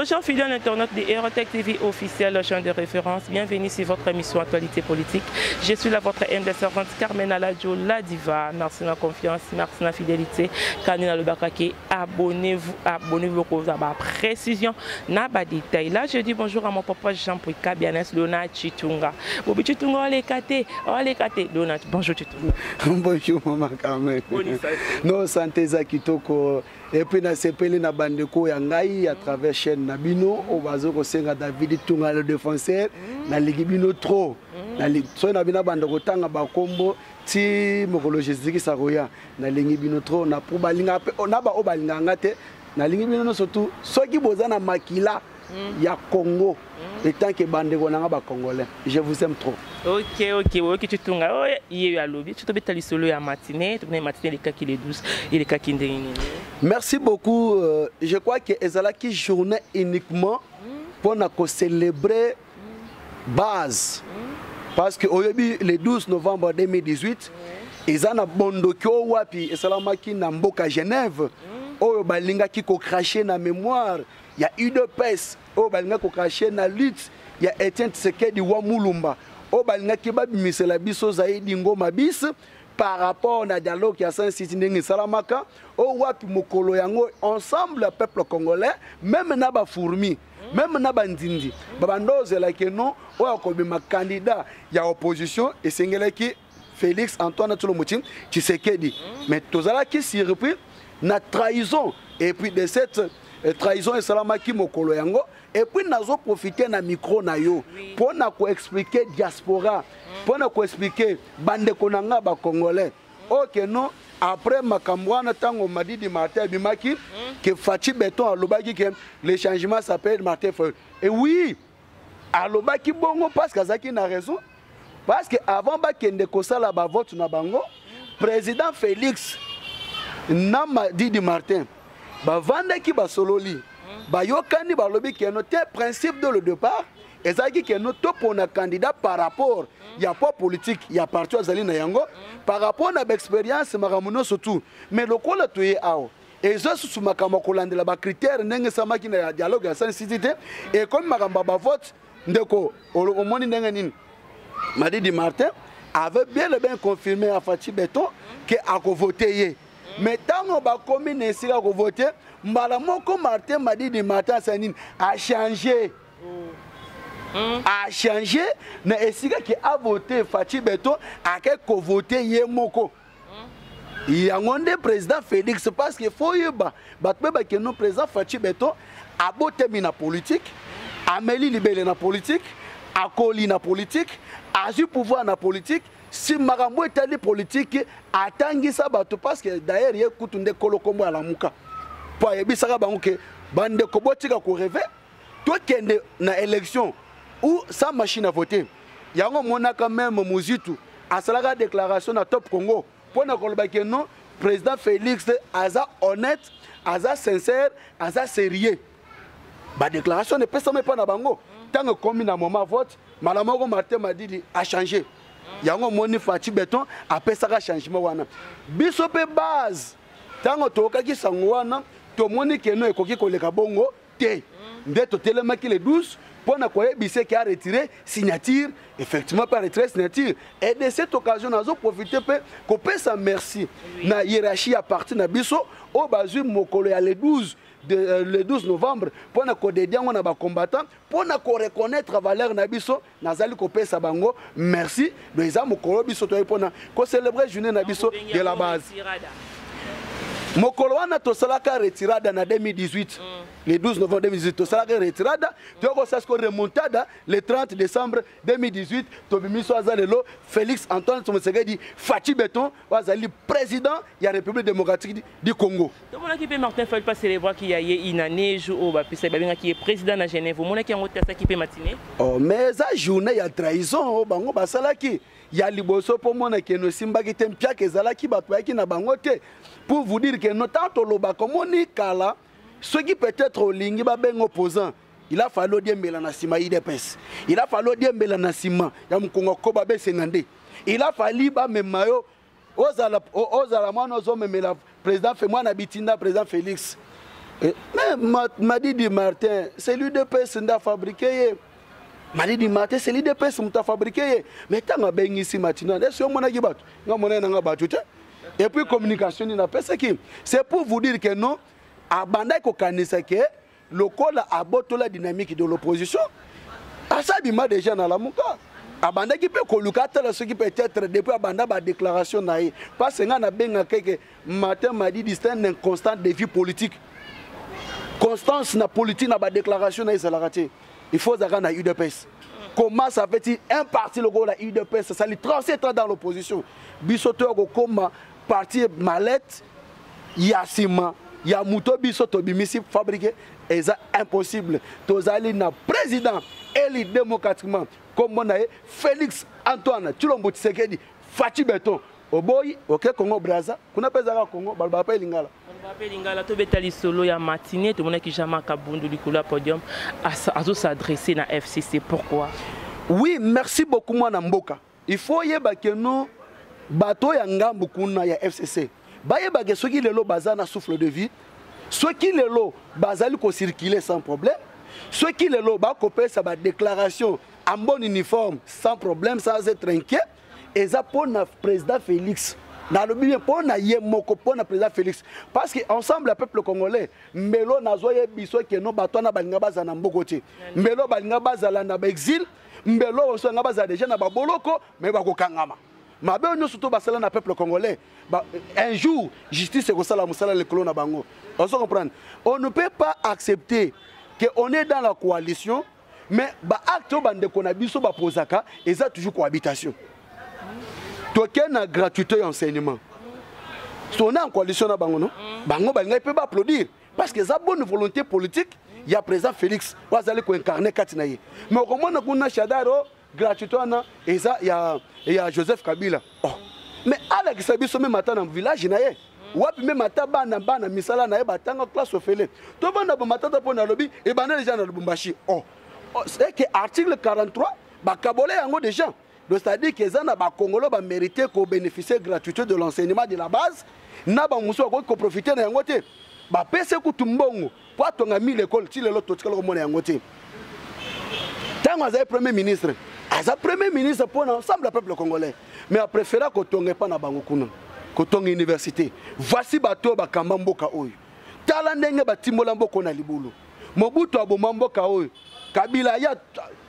chers fidèles internautes de Aerotech TV officiel, chaîne de référence, bienvenue sur votre émission Actualité politique. Je suis là, votre M de servante Carmen Aladjo, la diva. Merci de la confiance, merci de la fidélité. Kanina le Bakake, abonnez-vous pour la précision, n'a pas de détail. Là, je dis bonjour à mon papa Jean-Paul Kabianes, Lona Chitunga. Bobi Chitunga, on les kate, Lona, bonjour Chitunga. Bonjour maman Carmen. Non, santé Zakitoko. Et puis na sepeli na bandeko ya ngai à travers chaîne Nabino au bazo ko senga David Tunga le défenseur na ligibino trop na so na bina bandeko tanga bakombo ti mokolo Jésus saroya na ligibino trop na pour balinga pe na ba obalinga ngate na ligibino surtout soki boza na makila ya Congo et tant que bandeko na ba congolais je vous aime trop. Ok tu tunga oh yé ya lobby tu te betali solo ya matinée tu venais matinée les kaki les 12 et les kaki ndeni. Merci beaucoup. Je crois que ezalaki journée uniquement pour célébrer base. Parce que le 12 novembre 2018, ils ont bondokyo wapi esalamaki na mboka Genève. Oyo balinga ki ko cracher na mémoire. Il y a UDPS. Oyo balinga ko cracher na lutte. Il y a Etienne Tshisekedi wa Mulumba. Oyo balinga ki ba bimisela biso Zaidi Ngoma bis. Par rapport au dialogue qui a Saint-City Salamaka, au wapi mokolo yango ensemble le peuple congolais, même naba fourmi, même naba ndindi, babandoze la que non, ou akobima candidat ya opposition et singeleki Félix Antoine Tshilombo Tshisekedi. Mais tozala qui surpris na trahison et puis de cette trahison et salamaki mokolo yango et puis nazo profiter na micro na yo pour na ko expliquer diaspora pour na ko expliquer bande konanga ba congolais OK non après makambwana tango Madidi Martin bimaki que Fachi Beton alobaki que le changement s'appelle Martin Feu et oui alobaki bongo parce que Zaki na raison parce que avant ba kende kosala ba vote na bango président Félix na Madidi Martin ba vandaki ba sololi ba yokani ba lobi que notre principe de le départ ezaki que notre pour un candidat par rapport il y a pas politique il y a parti azali na yango par rapport à l'expérience maramuno surtout mais le ko la toye ao ezo sous makama kolandela ba critères ndenge samaki na dialogue ya Saint-City et comme makamba ba vote ndeko au moni ndenge nini Madidi Martin avait bien confirmé à Fachi Beton que a voté. Mais tant on va commune ici à voter, Malamoko Martin Madidi Martin a changé. A changé, mais ici qui a voté Fachi Beton a voté Yemoko. Il y a un président Félix parce qu'il faut que nous président Fachi Beton a voté na politique, Amélie Libélé na politique, a Koli na politique, a eu pouvoir na politique. Si Marambo est allé politique, attendez ça parce que d'ailleurs il y a coutunde kolokombo à la muka. Pour y bisaka banque bande kobotika ko rêver. Toi qui est na élection ou sans machine à voter. Il y a un mona quand même Muzitu à la déclaration na Top Congo. Pour na koloba que non président Félix aza honnête, aza sincère, aza sérieux. Ba déclaration ne peut pas na bango. Tant que comme na moment vote, Malamoko Martin Madidi a changé. Yango moni Fachi Beton après ça changement wana biso pe base tango toka ki sango wana to moni ke no ekoki koleka bongo te ndeto telemaki le 12 pour na koye bise ki a retiré signature effectivement pas retiré signature et de cette occasion nazo profiter pe ko pesa merci na hiérarchie à partir na biso au bazu mokolo ya le 12 novembre pour na ko dédier on a ba combattant pour na ko reconnaître valeur na biso nazali ko pesa bango merci les amo ko biso to pour na ko célébrer journée na biso de la base mokolo wana to salaka retirada na 2018 le 12 novembre 2018 to salaka retirada to ko sasko remontada le 30 décembre 2018 to bimiso azalelo Félix Antoine Tshisekedi Fachi Beton azali président ya République démocratique du Congo. To mona ki pe Martin Fayulu pas célébrer ki ya une année jour au ba pisa ba qui est président na Genève mona ki ngo tasa ki pe matinée. Oh mais ça journée ya trahison bango basalaki ya liboso po mona ke no simbaki tempia ke zalaki bato yaki na bango te pour vous dire que notamment loba comme on y kala ceux qui peut-être au lingi ba ben opposant il a fallu dire melana sima IDPS il a fallu dire melana sima ya mkongo ko ba be senande il a fallu ba memayo ozala mwana ozo memela président fait moi na bitinda président Félix Mais Madidi Martin, c'est l'UDPS qui a fabriqué. Madidi Martin, c'est l'UDPS qui a fabriqué. Mais tant que ben ici maintenant, est-ce qu'on a gibat? Non, mon n'a pas battu. Et puis communication, il n'a pas ce qui. C'est pour vous dire que non, à Bandai Kokanisa que le col a botté la dynamique de l'opposition. À ça, il m'a déjà dans la mouka. À Bandai qui peut colocater ce qui peut être depuis à Bandai la déclaration naïe. Parce que nous avons bien que Martin m'a dit c'est un constant défi politique. Constance na politique na ba déclaration naïe c'est la raté. Il faut avoir na UDPS. Comment ça fait un parti le la UDPS ça lui transcende dans l'opposition. Bisoto comme parti mallette Yassima ya muto bisoto bimisi fabriqué et ça impossible. Tozali na président élu démocratiquement comme on a Félix Antoine Tshilombo Tshisekedi Fachi Beton Oboyi OK Congo Brazza kuna pesa Congo balba pa lingala lingala to betali solo ya matinée tout monde qui jamais kabundu likolo podium à s'adresser na FCC pourquoi? Oui, merci beaucoup moi na mboka. Il faut yeba que nous bato ya ngambu kuna ya FCC. Bayeba que ceux qui lelo bazana souffle de vie, ceux qui lelo bazali ko circuler sans problème, ceux qui lelo ba copier sa déclaration en bon uniforme sans problème sans être inquiet et ça pour le président Félix. Dans le bien pour na yemoko pour na président Félix parce que ensemble le peuple congolais melo nazoye biso que no bato na balinga bazana mbokoti melo balinga bazala na exil mbelo oso nga bazala déjà na baboloko mais bakokangama mabe nous surtout basala na peuple congolais un jour justice ko sala musala le colon na bango on se comprend on ne peut pas accepter que on est dans la coalition mais ba acte bande ko na biso ba posaka et ça toujours cohabitation. Token a gratuité enseignement. Si on est en coalition, Bango peut pas applaudir. Parce que ça bonne volonté politique, il y a président Félix. Vous allez incarner Katinaye. Mais au moment où on a Chadaro, gratuité, et ça, il y a Joseph Kabila. Oh. Mais à la Kisabi, ce même matin dans le village, wapi même matin, bana misala na eba tanga classe au félé. Tout le monde a matin pour na lobby et bana les gens dans le Bumbashi. Oh. C'est que article 43, bakabole yango des gens. Donc c'est-à-dire que les Congolais ont mérité qu'on bénéficie gratuitement de l'enseignement de la base. N'a pas muso ko profiter na yangote. Ba pese ku tumbongo. Pour ton mis l'école ti le lot to ko mo na yangote. Tant que premier ministre, as premier ministre pour l'ensemble du peuple congolais. Mais a préféré ko tonge pas na bango kuna. Ko tonge université. Voici bato ba kamamboka oyo. Tala ndenge ba timola mboko na libulu. Mobutu abomamboka oyo. Kabila ya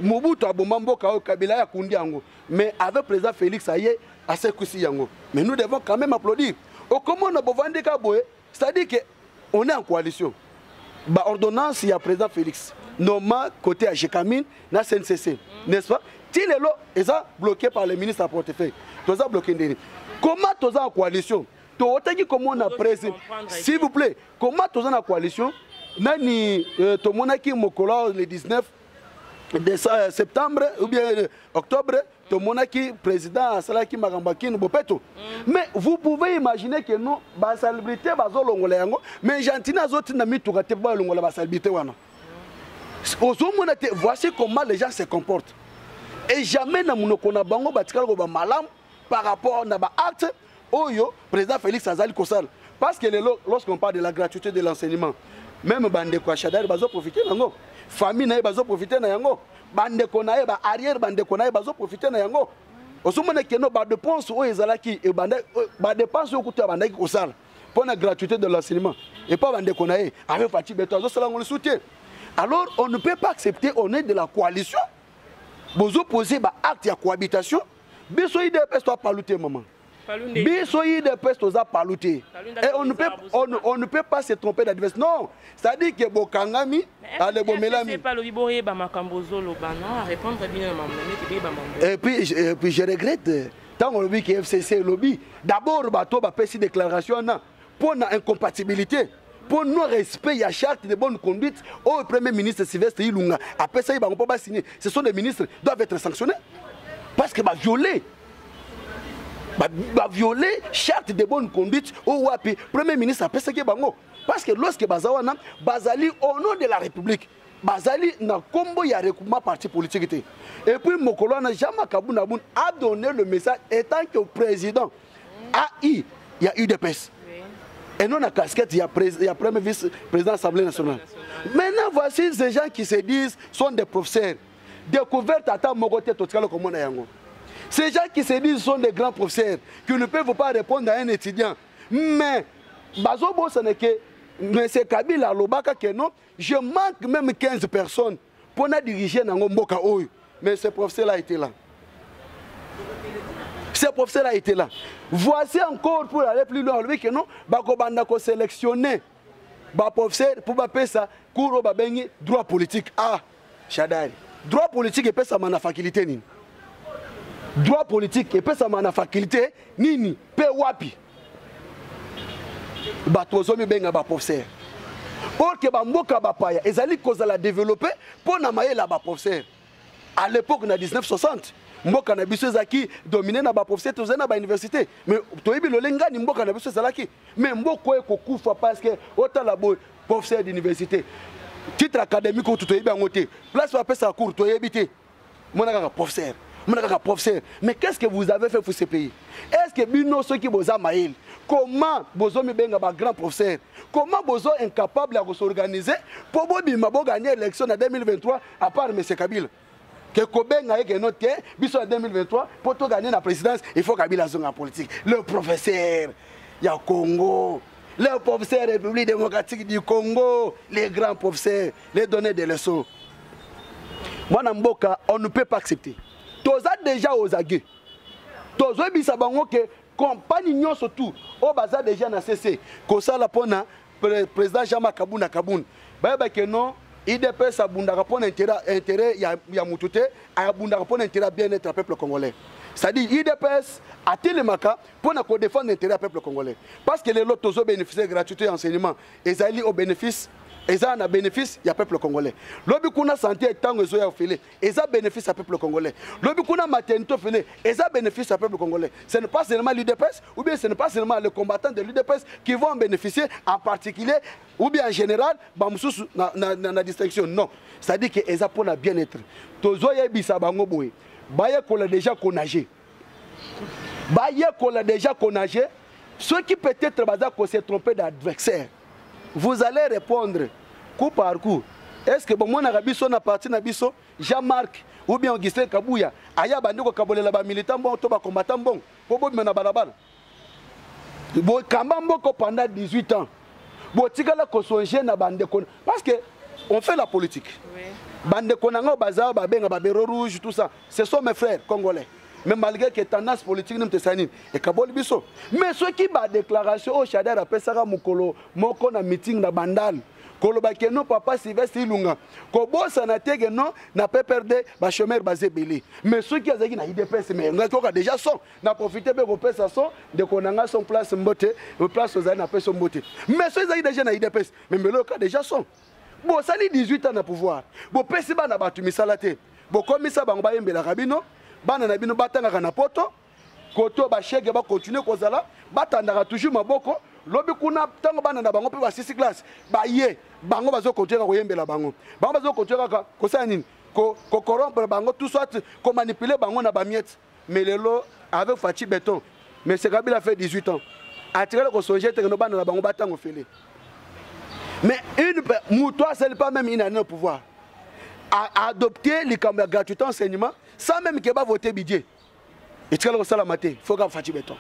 Mobutu abomamboka oyo Kabila ya kundi yango. Mais avec le président Félix Aye, à ce coup-ci, mais nous devons quand même applaudir. Au comment on a besoin de Kaboé, c'est-à-dire qu'on est en coalition. Bah, ordonnance, il y a le président Félix. Normalement, côté Agekamine, na CNCC, n'est-ce pas? Tilelo est bloqué par le ministre à portefeuille. Tous ça bloqué. Comment tous en coalition? Comment on a président? S'il vous plaît, comment tous en coalition? Nani, tout le monde qui est le 19 septembre ou bien octobre. Tout le monde qui président Salaki Magambakin Bopeto. Mais vous pouvez imaginer que nous, la salubrité, mais Jantina Zoti n'a mis tout à la salubrité. Voici comment les gens se comportent. Et jamais dans mon bango malam par rapport à l'acte Oyo, président Félix Azali Kossal. Parce que lorsqu'on parle de la gratuité de l'enseignement, même Bande Kouachadar, ils vont profiter de ça. Famille, ils vont profiter de ça. Bande konaye ba arrière bande konaye bazo profiter na yango osomona keno ba dépense o ezalaki e bande ba dépense o kuta bande ko sala pour la gratuité de l'enseignement et pas bande konaye avec Fachi Beton zo sala on le soutient. Alors on ne peut pas accepter, on est de la coalition bozo poser ba acte ya cohabitation biso ide pesto pas lutter maman biso ide pesto za pas lutter et on ne peut pas se tromper d'adversaire. Non, c'est-à-dire que bokangami ale bomelami c'est pas le biboye ba makambozo lo bana répondre bien maman et puis je regrette tant on lobby que FCC lobby d'abord bato ba pesi déclaration na pour na incompatibilité pour non respect il y a charte de bonne conduite au premier ministre Sylvestre Ilunga après ça ils vont pas signer. Ce sont des ministres doivent être sanctionnés parce que violer charte de bonne conduite au wapi premier ministre après ça qui bango parce que lorsque bazawana bazali au nom de la République bazali na kombo ya recoupement parti politique et puis mokolo na Jama Kabuna a donné le message étant que le président AI il y a eu des pèses Et non la casquette, il y a premier vice-président de l'Assemblée nationale. Maintenant, voici ces gens qui se disent sont des professeurs. Découverte à ta mogote total comme on a. Ces gens qui se disent sont des grands professeurs, qui ne peuvent pas répondre à un étudiant. Mais, Bazobo, ce n'est que M. Kabila Lobaka que non, je manque même 15 personnes pour nous diriger dans Mboka Oyo. Mais ce professeur-là était là. Ce professeur-là était là. Voici encore pour aller plus loin, lui que non, Bakobanda ko sélectionner ba professeur pour faire ça, cours babengi droit politique. Ah, Chadari. Droit politique et peut ça na faculté nini. Droit politique et peut ça na faculté nini, pe wapi. Batozomi benga ba professeur. Or que ba mboka ba paya, ezali kozala développer pour na maye ba professeur. À l'époque na 1960 mboka na biso ezaki dominé na ba professeur tozana ba université mais toyebi lolenga ni mboka na biso ezalaki mais mboko ekokufa parce que otala bo professeur d'université titre académique ou toyebi angote place va pesa cours toyebi te monaka professeur mais qu'est-ce que vous avez fait pour ce pays? Est-ce que bino ceux qui boza maïl comment bozo mi benga ba grand professeur comment bozo incapable à s'organiser pour bobima bo gagner l'élection en 2023 à part M. Kabila que Kobenga est noté, biso en 2023, pour tout gagner la présidence, il faut Kabila soit en politique. Le professeur, il y a Congo, le professeur République démocratique du Congo, les grands professeurs, les donner des leçons. Moi, Namboka, on ne peut pas accepter. Toza déjà aux aguets. Toza bisabango que compagnie surtout, au bazar déjà na CC, kosa la pona président Jama Kabouna Kaboun. Bah que non. IDPS a bunda pour intérêt ya mutute a bunda pour intérêt bien-être du peuple congolais. C'est-à-dire IDPS a télémaka pour défendre l'intérêt du peuple congolais. Parce que les lots bénéficient de gratuité enseignement, ils allaient au bénéfice, ils ont un bénéfice du peuple congolais. Lobi kuna santé tant ils ont fait, ils ont bénéfice du peuple congolais. Lobi kuna maternité fait, ils ont bénéfice du peuple congolais. Ce n'est pas seulement l'IDPS ou bien ce n'est pas seulement les combattants de l'IDPS qui vont en bénéficier en particulier ou bien en général, na distinction. Non. C'est-à-dire que les Japon a bien-être. Tozoye bisa bango boy. Baye qu'on a déjà connagé. Baye qu'on a déjà connagé. Ceux qui peut-être s'est trompé d'adversaire. Vous allez répondre coup par coup. Est-ce que bon mon arabiso na parti na biso Jean-Marc ou bien Augustin Kabouya aya bandiko kabolela ba militant bon to ba combattant bon bobo mena balabala. Bo kambambo ko pendant 18 ans. Bo tikala ko songe na bandeko parce que on fait la politique. Oui. Bandeko nanga bazao ba benga ba bero rouge tout ça. Ce sont mes frères congolais. Mais malgré que tendance politique nous te sanine et kaboli biso. Mais ceux qui ba déclaration au Chadar après ça mukolo moko na meeting na bandal. Koloba ke non papa Sylvestre Ilunga. Ko bossa na tege non na pe perdre ba chômeur basé belé. Mais ceux qui azaki na IDPS mais ngako déjà sont na profiter be ko pesa son de konanga son place mbote, place aux na pe son mbote. Mais ceux qui déjà na IDPS mais le cas déjà sont. Bon ça li 18 ans na pouvoir. Bon pesi ba na batu misala te. Bon komisa bango ba yembela rabino. Bana na bino batanga na poto koto ba chege ba continuer kozala batandaka toujours maboko lobi kuna tango bana na bango pe ba 6 classe ba ye bango bazo continuer ko yembela bango bazo continuer ko sa nini ko corrompre bango tout soit ko manipuler bango na ba miette mais lelo avec Fachi Béton mais c'est Kabila fait 18 ans attirer ko songer te no bana na bango batango fele mais une moutoir c'est pas même une année au pouvoir à adopter les caméras gratuites enseignement sans même qu'il va voter budget. Et tu as le salamate, il faut qu'on fasse béton.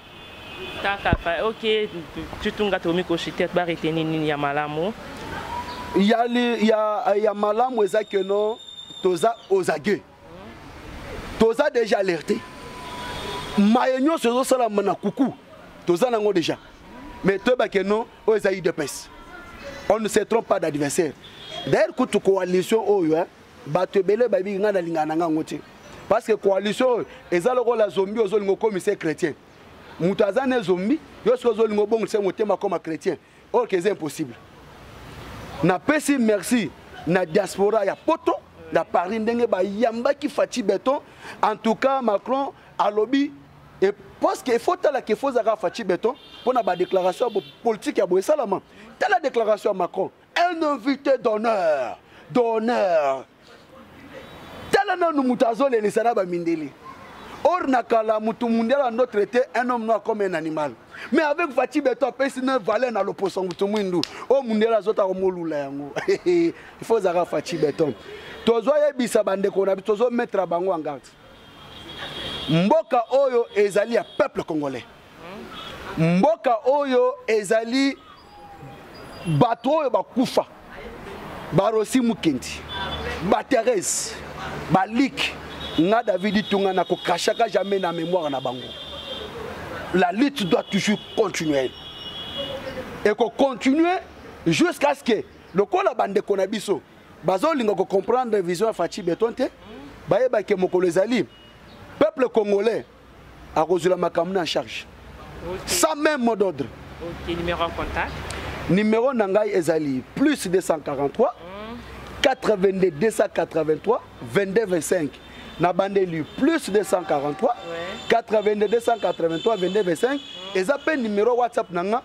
Ok, tu t'as tombé coché tête barre et tenir ya malamu. Il y a malamu que non, toza aux agueux. Toza déjà alerté. Mayenyo se salamana coucou. Toza nango déjà. Mais toi que non, aux aïe de pes. On ne se trompe pas d'adversaire. D'ailleurs, quand tu coalition oh hein, batebele babi ngana lingana ngote. Parce que coalition ezalo la zombie aux olingo commissaire chrétien. Moutazane zombie, yosko olingo bon c'est motema comme chrétien. Or que c'est impossible. Na pesi merci na diaspora ya poto na Paris ndenge ba yamba ki Fachi Béton. En tout cas Macron a lobby et parce qu'il faut tala que faut zaka Fachi Béton pour na ba déclaration politique ya boye salama. Telle la déclaration à Macron, un invité d'honneur. D'honneur. Tel nous moutazol et les sarabes mindeli. Or nakala mutu mondial a notre traité un homme noir comme un animal. Mais avec Fatih Beton, personne valait dans l'opposition mutu mundu. Oh mondial azota omolula yango. Il faut zara Fatih Beton. Tozo yebisa bande ko na tozo mettre bango en garde. Mboka oyo ezali a peuple congolais. Mboka oyo ezali bato oyo bakufa. Barosi Mukendi. Ba Thérèse. Ba Lik. Nga David Tunga na ko kachaka jamais na mémoire na bango. La lutte doit toujours continuer. Et qu'on continue jusqu'à ce que le kola bande konabiso bazo linga ko comprendre vision Fatih Beton te baye ba ke mokolo ezali peuple congolais a reçu la makamna en charge. Sans même mot d'ordre. OK, numéro en contact. Numéro nangai ezali plus 243 82 283 22 25. Na bande lui plus 243 82 283 22 25. Et ça peut numéro WhatsApp nanga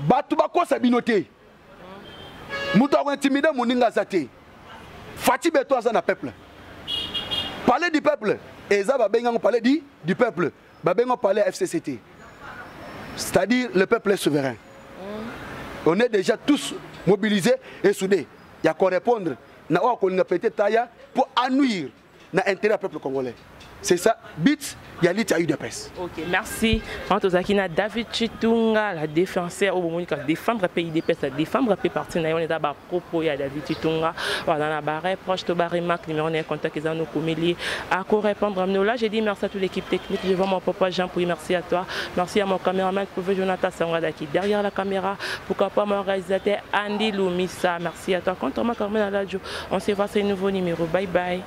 batu bakosa binote. Mutu ko intimider moninga zate. Fatih Beton ça na peuple. Parler du peuple. Et ça va bien parler du peuple. Va bien parler FCCT. C'est-à-dire le peuple est souverain. On est déjà tous mobilisés et soudés. Il y a qu'à répondre. Pour annuire l'intérêt du peuple congolais. C'est ça, bit, il y a eu de presse. Ok, merci. Antozakina David Chitunga, la défenseur au moment de défendre le pays des pestes, défendre le pays partenaire, on est d'abord propos à David Chitunga, voilà la barre proche de Barimac, numéro 1 contact qu'ils ont nous communiqué à quoi répondre. Là, j'ai dit merci à toute l'équipe technique, je vois mon papa Jean-Pouy, merci à toi, merci à mon caméraman, pour Jonathan Sangadaki derrière la caméra, pourquoi pas mon réalisateur Andy Lumissa, merci à toi. Contre moi, Carmen Aladjo, on se voit sur un nouveau numéro. Bye bye.